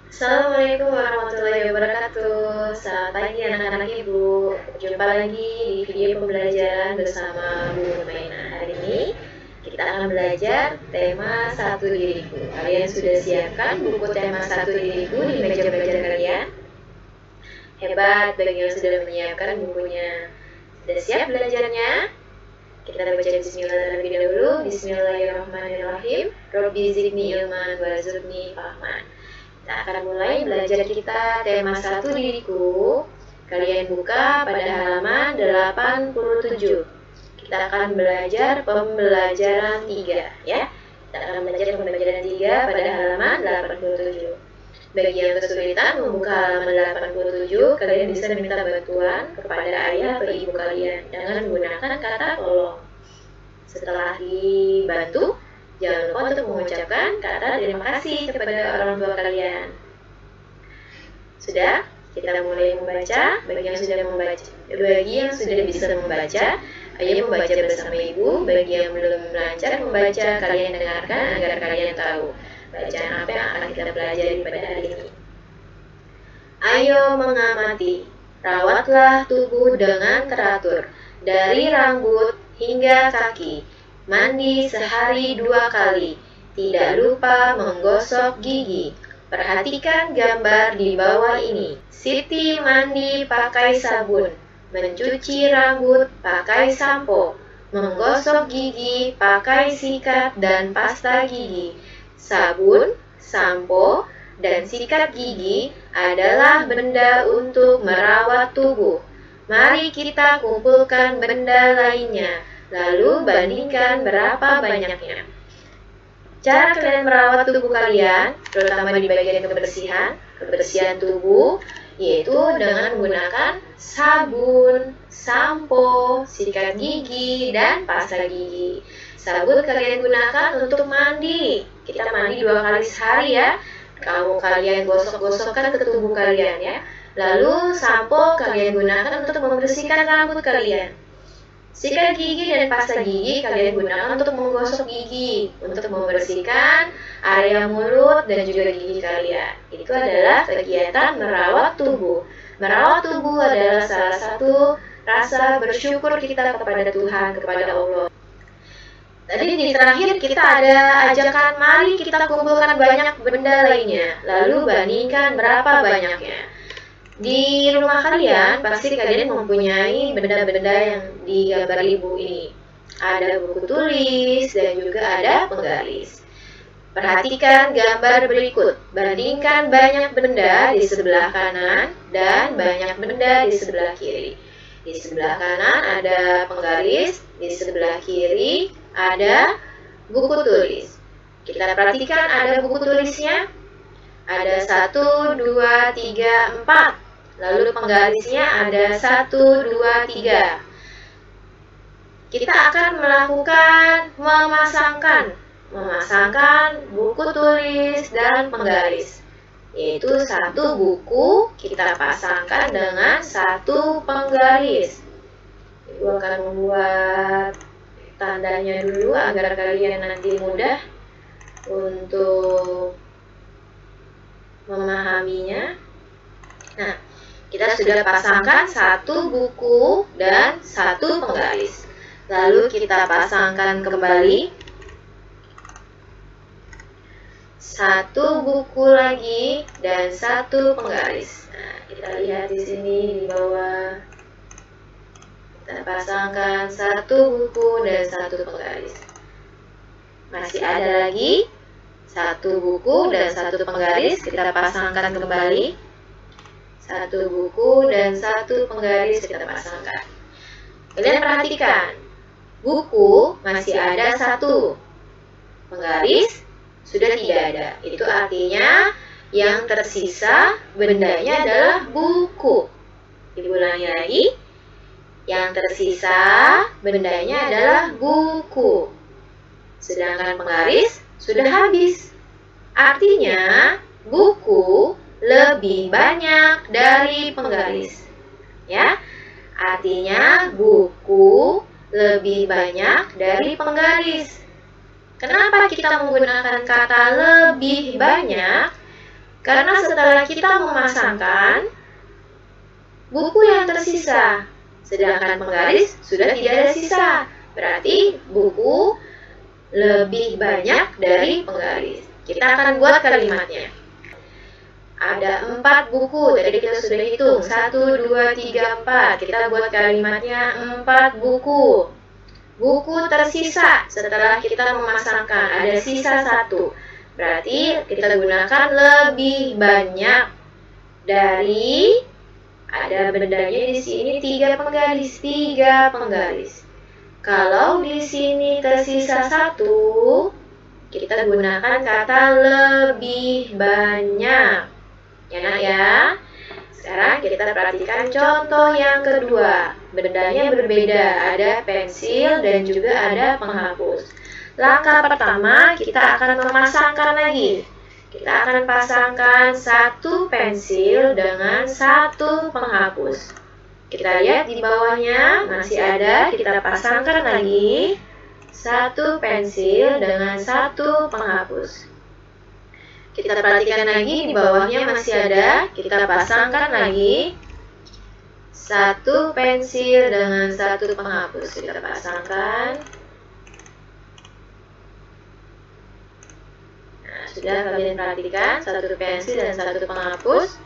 Assalamualaikum warahmatullahi wabarakatuh. Selamat pagi anak-anak ibu. Jumpa lagi di video pembelajaran bersama Bu Numaina. Hari ini kita akan belajar tema Satu Diriku. Kalian sudah siapkan buku tema Satu Diriku di meja belajar kalian? Hebat bagi yang sudah menyiapkan bukunya. Sudah siap belajarnya? Kita baca bismillah terlebih dahulu. Bismillahirrahmanirrahim. Robbi zidni ilman warzuqni fahman. Kita akan mulai belajar kita tema Satu Diriku. Kalian buka pada halaman 87. Kita akan belajar pembelajaran 3 ya. Kita akan belajar pembelajaran 3 pada halaman 87. Bagi yang kesulitan membuka halaman 87, kalian bisa meminta bantuan kepada ayah atau ibu kalian dengan menggunakan kata tolong. Setelah dibantu, jangan lupa untuk mengucapkan kata terima kasih kepada orang tua kalian. Sudah? Kita mulai membaca. Bagi yang sudah bisa membaca, ayo membaca bersama ibu. Bagi yang belum lancar membaca, kalian dengarkan agar kalian tahu bacaan apa yang akan kita pelajari pada hari ini. Ayo mengamati. Rawatlah tubuh dengan teratur, dari rambut hingga kaki. Mandi sehari 2 kali. Tidak lupa menggosok gigi. Perhatikan gambar di bawah ini. Siti mandi pakai sabun. Mencuci rambut pakai sampo. Menggosok gigi pakai sikat dan pasta gigi. Sabun, sampo, dan sikat gigi adalah benda untuk merawat tubuh. Mari kita kumpulkan benda lainnya. Lalu bandingkan berapa banyaknya. Cara kalian merawat tubuh kalian, terutama di bagian kebersihan tubuh, yaitu dengan menggunakan sabun, sampo, sikat gigi, dan pasta gigi. Sabun kalian gunakan untuk mandi. Kita mandi 2 kali sehari ya. Kalian gosok-gosokkan ke tubuh kalian ya. Lalu sampo kalian gunakan untuk membersihkan rambut kalian. Sikat gigi dan pasta gigi kalian gunakan untuk menggosok gigi, untuk membersihkan area mulut dan juga gigi kalian. Itu adalah kegiatan merawat tubuh. Merawat tubuh adalah salah satu rasa bersyukur kita kepada Tuhan, kepada Allah. Tadi di terakhir kita ada ajakan mari kita kumpulkan banyak benda lainnya, lalu bandingkan berapa banyaknya. Di rumah kalian, pasti kalian mempunyai benda-benda yang digambar ibu ini. Ada buku tulis dan juga ada penggaris. Perhatikan gambar berikut. Bandingkan banyak benda di sebelah kanan dan banyak benda di sebelah kiri. Di sebelah kanan ada penggaris, di sebelah kiri ada buku tulis. Kita perhatikan ada buku tulisnya. Ada 1, 2, 3, 4. Lalu penggarisnya ada 1, 2, 3. Kita akan melakukan memasangkan buku tulis dan penggaris. Yaitu 1 buku kita pasangkan dengan 1 penggaris. Ibu akan membuat tandanya dulu agar kalian nanti mudah untuk memahaminya. Nah, kita sudah pasangkan 1 buku dan 1 penggaris. Lalu kita pasangkan kembali 1 buku lagi dan 1 penggaris. Nah, kita lihat di sini di bawah. Kita pasangkan 1 buku dan 1 penggaris. Masih ada lagi 1 buku dan 1 penggaris. Kita pasangkan kembali 1 buku dan 1 penggaris kita pasangkan. Kalian perhatikan, buku masih ada 1, penggaris sudah tidak ada. Itu artinya yang tersisa bendanya adalah buku. Ibu ulangi lagi. Yang tersisa bendanya adalah buku. Sedangkan penggaris sudah habis. Artinya buku lebih banyak dari penggaris. Ya. Artinya buku lebih banyak dari penggaris. Kenapa kita menggunakan kata lebih banyak? Karena setelah kita memasangkan buku yang tersisa, sedangkan penggaris sudah tidak ada sisa. Berarti buku lebih banyak dari penggaris. Kita akan buat kalimatnya. Ada 4 buku, tadi kita sudah hitung 1, 2, 3, 4. Kita buat kalimatnya 4 buku. Buku tersisa setelah kita memasangkan, ada sisa 1. Berarti kita gunakan lebih banyak dari, ada bendanya di sini 3 penggaris, 3 penggaris. Kalau di sini tersisa 1, kita gunakan kata lebih banyak. Ya nak ya. Sekarang kita perhatikan contoh yang kedua. Bendanya berbeda, ada pensil dan juga ada penghapus. Langkah pertama, kita akan memasangkan lagi. Kita akan pasangkan 1 pensil dengan 1 penghapus. Kita lihat di bawahnya masih ada, kita pasangkan lagi 1 pensil dengan 1 penghapus. Kita perhatikan lagi di bawahnya masih ada, kita pasangkan lagi 1 pensil dengan 1 penghapus. Kita pasangkan. Sudah kalian perhatikan 1 pensil dan 1 penghapus.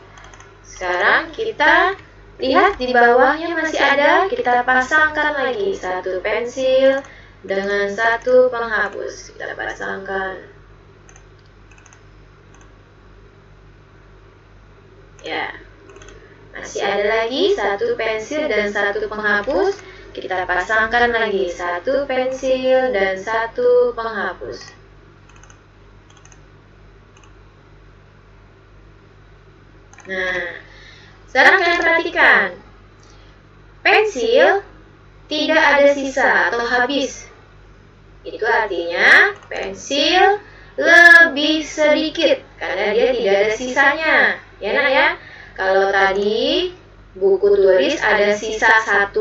Sekarang kita lihat di bawahnya masih ada, kita pasangkan lagi 1 pensil dengan 1 penghapus. Kita pasangkan. Ya, masih ada lagi 1 pensil dan 1 penghapus. Kita pasangkan lagi 1 pensil dan 1 penghapus. Nah, sekarang kalian perhatikan, pensil tidak ada sisa atau habis. Itu artinya pensil lebih sedikit karena dia tidak ada sisanya. Ya nak ya. Kalau tadi buku tulis ada sisa 1,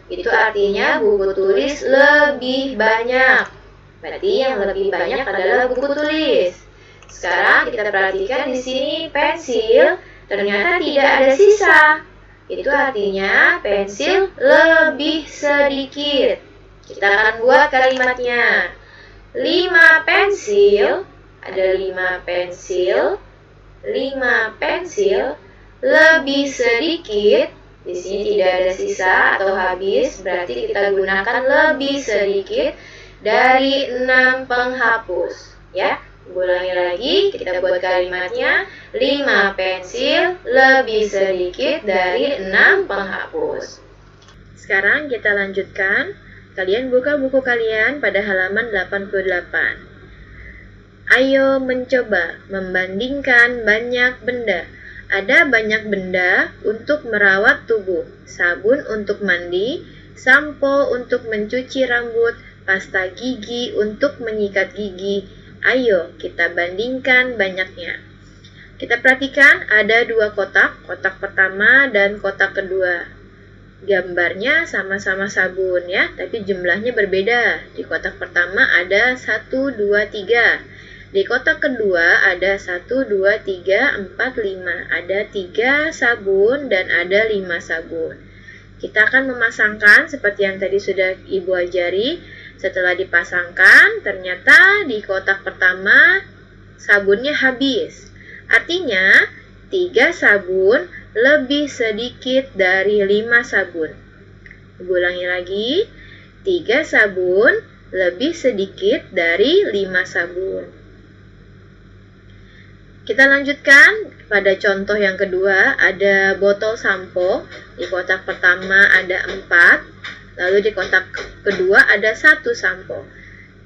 itu artinya buku tulis lebih banyak. Berarti yang lebih banyak adalah buku tulis. Sekarang kita perhatikan di sini pensil ternyata tidak ada sisa. Itu artinya pensil lebih sedikit. Kita akan buat kalimatnya. 5 pensil, ada 5 pensil, 5 pensil lebih sedikit. Di sini tidak ada sisa atau habis, berarti kita gunakan lebih sedikit dari 6 penghapus. Ya. Ulangi lagi, kita buat kalimatnya. 5 pensil lebih sedikit dari 6 penghapus. Sekarang kita lanjutkan. Kalian buka buku kalian pada halaman 88. Ayo mencoba membandingkan banyak benda. Ada banyak benda untuk merawat tubuh, sabun untuk mandi, sampo untuk mencuci rambut, pasta gigi untuk menyikat gigi. Ayo kita bandingkan banyaknya. Kita perhatikan ada 2 kotak, kotak pertama dan kotak kedua. Gambarnya sama-sama sabun ya, tapi jumlahnya berbeda. Di kotak pertama ada 1, 2, 3. Di kotak kedua ada 1, 2, 3, 4, 5. Ada 3 sabun dan ada 5 sabun. Kita akan memasangkan seperti yang tadi sudah Ibu ajari. Setelah dipasangkan, ternyata di kotak pertama sabunnya habis. Artinya 3 sabun lebih sedikit dari 5 sabun. Ulangi lagi, 3 sabun lebih sedikit dari 5 sabun. Kita lanjutkan pada contoh yang kedua, ada botol sampo. Di kotak pertama ada 4. Lalu di kotak kedua ada 1 sampo.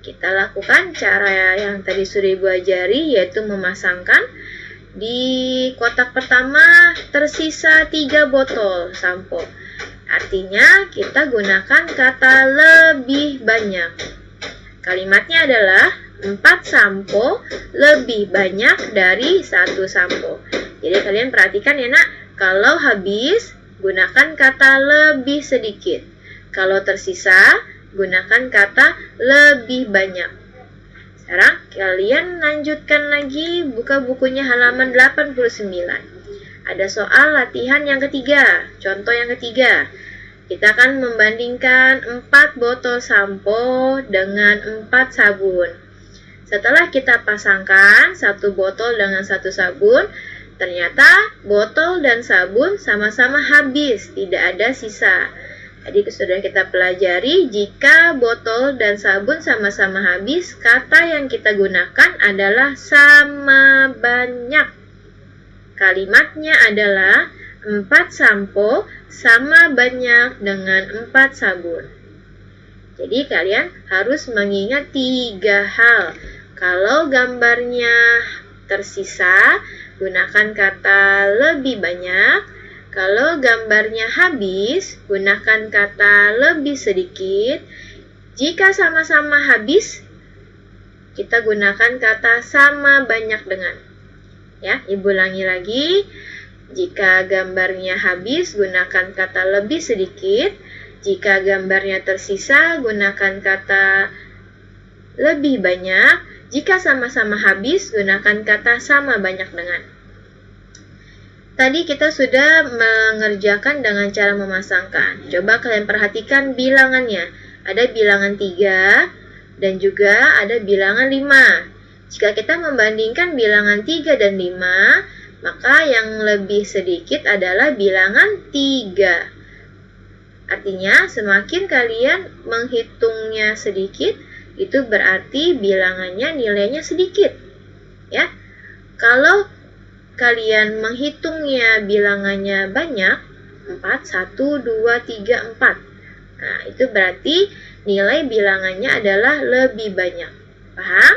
Kita lakukan cara yang tadi sudah Ibu ajari, yaitu memasangkan. Di kotak pertama tersisa 3 botol sampo. Artinya kita gunakan kata lebih banyak. Kalimatnya adalah 4 sampo lebih banyak dari 1 sampo. Jadi kalian perhatikan ya nak, kalau habis gunakan kata lebih sedikit. Kalau tersisa, gunakan kata lebih banyak. Sekarang kalian lanjutkan lagi, buka bukunya halaman 89. Ada soal latihan yang ketiga, contoh yang ketiga. Kita akan membandingkan 4 botol sampo dengan 4 sabun. Setelah kita pasangkan satu botol dengan satu sabun, ternyata botol dan sabun sama-sama habis, tidak ada sisa. Tadi sudah kita pelajari, jika botol dan sabun sama-sama habis, kata yang kita gunakan adalah sama banyak. Kalimatnya adalah 4 sampo sama banyak dengan 4 sabun. Jadi kalian harus mengingat 3 hal. Kalau gambarnya tersisa, gunakan kata lebih banyak. Kalau gambarnya habis, gunakan kata lebih sedikit. Jika sama-sama habis, kita gunakan kata sama banyak dengan. Ya, Ibu ulangi lagi. Jika gambarnya habis, gunakan kata lebih sedikit. Jika gambarnya tersisa, gunakan kata lebih banyak. Jika sama-sama habis, gunakan kata sama banyak dengan. Tadi kita sudah mengerjakan dengan cara memasangkan. Coba kalian perhatikan bilangannya. Ada bilangan 3 dan juga ada bilangan 5. Jika kita membandingkan bilangan 3 dan 5, maka yang lebih sedikit adalah bilangan 3. Artinya, semakin kalian menghitungnya sedikit, itu berarti bilangannya nilainya sedikit. Ya. Kalau kalian menghitungnya bilangannya banyak, 4, 1, 2, 3, 4. Nah, itu berarti nilai bilangannya adalah lebih banyak. Paham?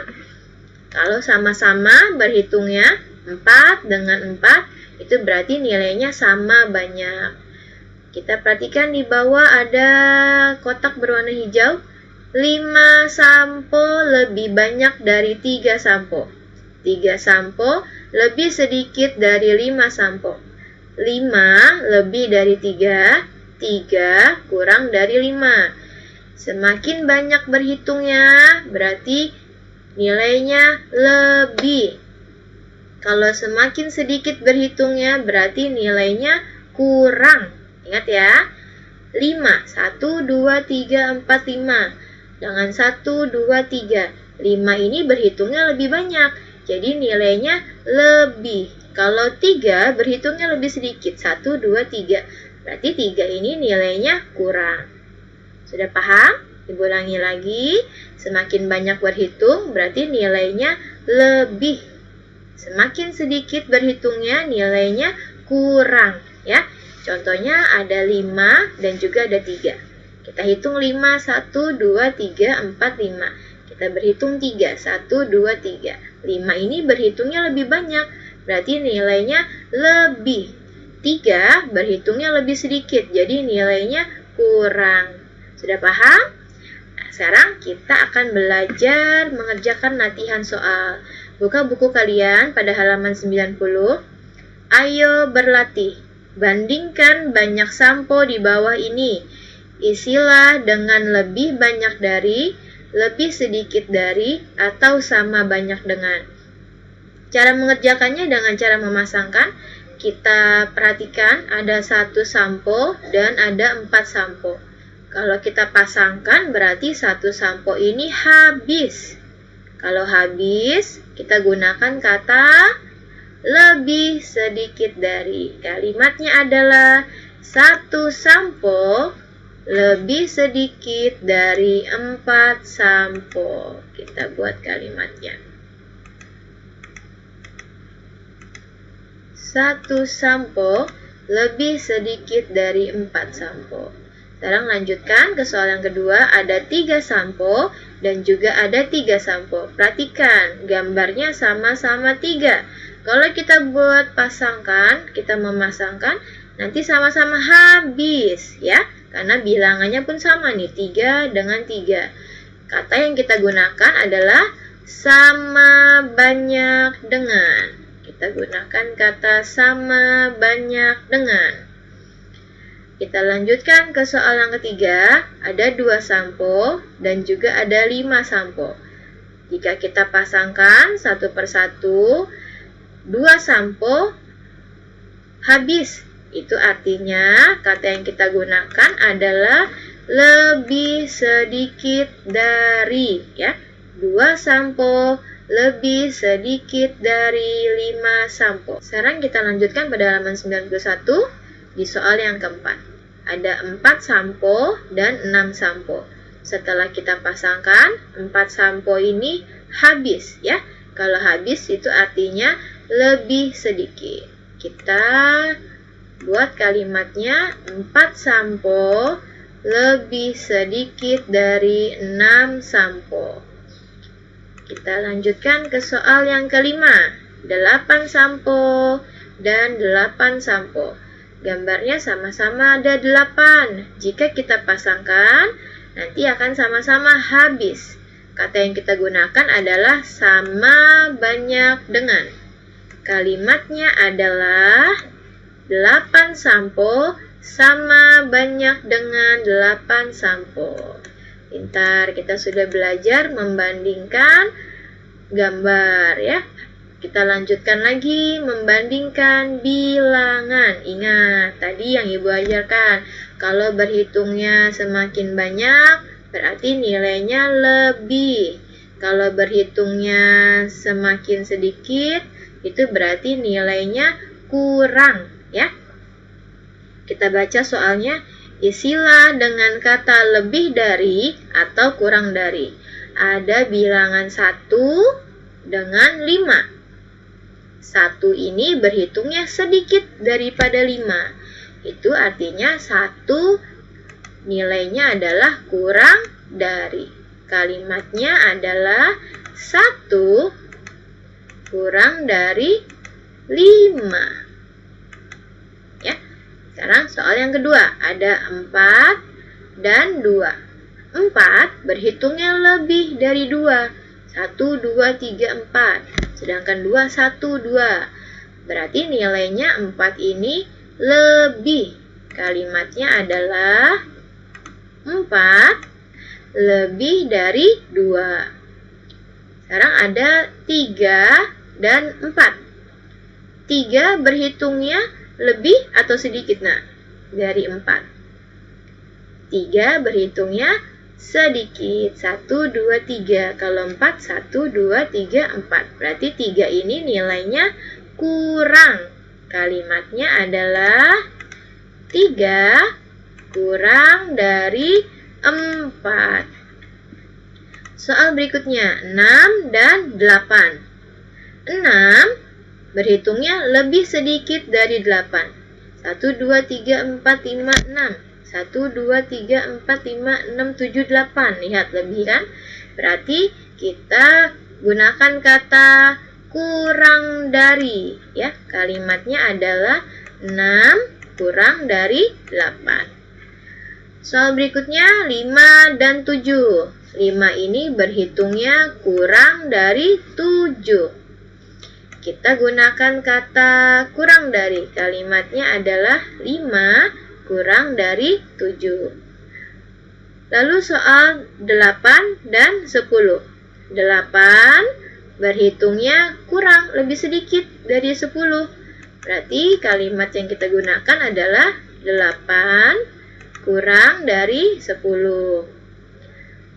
Kalau sama-sama berhitungnya 4 dengan 4, itu berarti nilainya sama banyak. Kita perhatikan di bawah ada kotak berwarna hijau. 5 sampo lebih banyak dari 3 sampo. 3 sampo lebih sedikit dari 5 sampo. 5 lebih dari 3, 3 kurang dari 5. Semakin banyak berhitungnya, berarti nilainya lebih. Kalau semakin sedikit berhitungnya, berarti nilainya kurang. Ingat ya. 5, 1, 2, 3, 4, 5. Dengan 1, 2, 3. 5 ini berhitungnya lebih banyak. Jadi nilainya lebih. Kalau 3 berhitungnya lebih sedikit. 1, 2, 3. Berarti 3 ini nilainya kurang. Sudah paham? Ibu ulangi lagi. Semakin banyak berhitung berarti nilainya lebih. Semakin sedikit berhitungnya nilainya kurang. Ya. Contohnya ada 5 dan juga ada 3. Kita hitung 5, 1, 2, 3, 4, 5. Kita berhitung 3, 1, 2, 3. 5 ini berhitungnya lebih banyak, berarti nilainya lebih. 3 berhitungnya lebih sedikit, jadi nilainya kurang. Sudah paham? Nah, sekarang kita akan belajar mengerjakan latihan soal. Buka buku kalian pada halaman 90. Ayo berlatih. Bandingkan banyak sampo di bawah ini. Isilah dengan lebih banyak dari, lebih sedikit dari, atau sama banyak dengan. Cara mengerjakannya dengan cara memasangkan. Kita perhatikan ada 1 sampo dan ada 4 sampo. Kalau kita pasangkan berarti 1 sampo ini habis. Kalau habis, kita gunakan kata lebih sedikit dari. Kalimatnya adalah 1 sampo lebih sedikit dari 4 sampo. Kita buat kalimatnya. 1 sampo lebih sedikit dari 4 sampo. Sekarang lanjutkan ke soal yang kedua. Ada 3 sampo dan juga ada 3 sampo. Perhatikan, gambarnya sama-sama 3. Kalau kita buat pasangkan, kita memasangkan, nanti sama-sama habis ya. Karena bilangannya pun sama nih, 3 dengan 3. Kata yang kita gunakan adalah sama banyak dengan. Kita gunakan kata sama banyak dengan. Kita lanjutkan ke soal yang ketiga. Ada 2 sampo dan juga ada 5 sampo. Jika kita pasangkan satu persatu, 2 sampo habis. Itu artinya kata yang kita gunakan adalah lebih sedikit dari, ya. 2 sampo lebih sedikit dari 5 sampo. Sekarang kita lanjutkan pada halaman 91 di soal yang keempat. Ada 4 sampo dan 6 sampo. Setelah kita pasangkan, 4 sampo ini habis, ya. Kalau habis itu artinya lebih sedikit. Kita buat kalimatnya 4 sampo lebih sedikit dari 6 sampo. Kita lanjutkan ke soal yang kelima. 8 sampo dan 8 sampo. Gambarnya sama-sama ada 8. Jika kita pasangkan, nanti akan sama-sama habis. Kata yang kita gunakan adalah sama banyak dengan. Kalimatnya adalah 8 sampo sama banyak dengan 8 sampo. Pintar, kita sudah belajar membandingkan gambar, ya. Kita lanjutkan lagi membandingkan bilangan. Ingat, tadi yang Ibu ajarkan, kalau berhitungnya semakin banyak, berarti nilainya lebih. Kalau berhitungnya semakin sedikit, itu berarti nilainya kurang, ya. Kita baca soalnya. Isilah dengan kata lebih dari atau kurang dari. Ada bilangan 1 dengan 5. 1 ini berhitungnya sedikit daripada 5. Itu artinya 1 nilainya adalah kurang dari. Kalimatnya adalah 1 kurang dari 5. Sekarang soal yang kedua, ada 4 dan 2. 4 berhitungnya lebih dari 2. 1, 2, 3, 4. Sedangkan 2, 1, 2. Berarti nilainya 4 ini lebih. Kalimatnya adalah 4 lebih dari 2. Sekarang ada 3 dan 4. 3 berhitungnya lebih atau sedikit, dari 4. 3 berhitungnya sedikit. 1, 2, 3. Kalau 4, 1, 2, 3, 4. Berarti 3 ini nilainya kurang. Kalimatnya adalah 3 kurang dari 4. Soal berikutnya, 6 dan 8. 6 berhitungnya lebih sedikit dari 8. 1, 2, 3, 4, 5, 6. 1, 2, 3, 4, 5, 6, 7, 8. Lihat, lebih kan? Berarti kita gunakan kata kurang dari, ya. Kalimatnya adalah 6 kurang dari 8. Soal berikutnya 5 dan 7. 5 ini berhitungnya kurang dari 7. Kita gunakan kata kurang dari. Kalimatnya adalah 5 kurang dari 7. Lalu soal 8 dan 10. 8 berhitungnya kurang, lebih sedikit dari 10. Berarti kalimat yang kita gunakan adalah 8 kurang dari 10.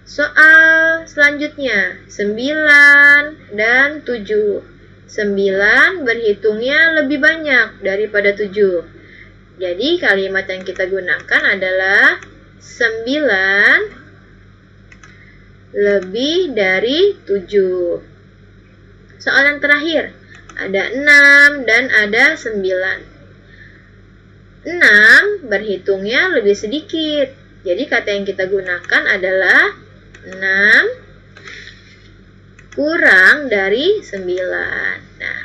Soal selanjutnya 9 dan 7. 9 berhitungnya lebih banyak daripada 7. Jadi kalimat yang kita gunakan adalah 9 lebih dari 7. Soal yang terakhir, ada 6 dan ada 9. 6 berhitungnya lebih sedikit. Jadi kata yang kita gunakan adalah 6 kurang dari 9. Nah,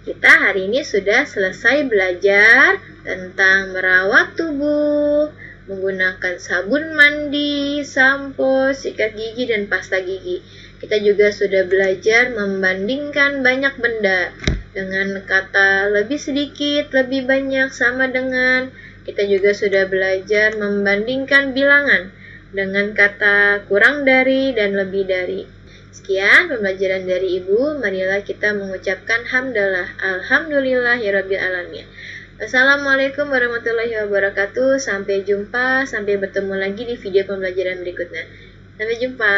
kita hari ini sudah selesai belajar tentang merawat tubuh, menggunakan sabun mandi, sampo, sikat gigi, dan pasta gigi. Kita juga sudah belajar membandingkan banyak benda dengan kata lebih sedikit, lebih banyak, sama dengan. Kita juga sudah belajar membandingkan bilangan dengan kata kurang dari dan lebih dari. Sekian pembelajaran dari Ibu. Marilah kita mengucapkan hamdalah. Alhamdulillahirabbil alamin. Assalamualaikum warahmatullahi wabarakatuh. Sampai jumpa, sampai bertemu lagi di video pembelajaran berikutnya. Sampai jumpa.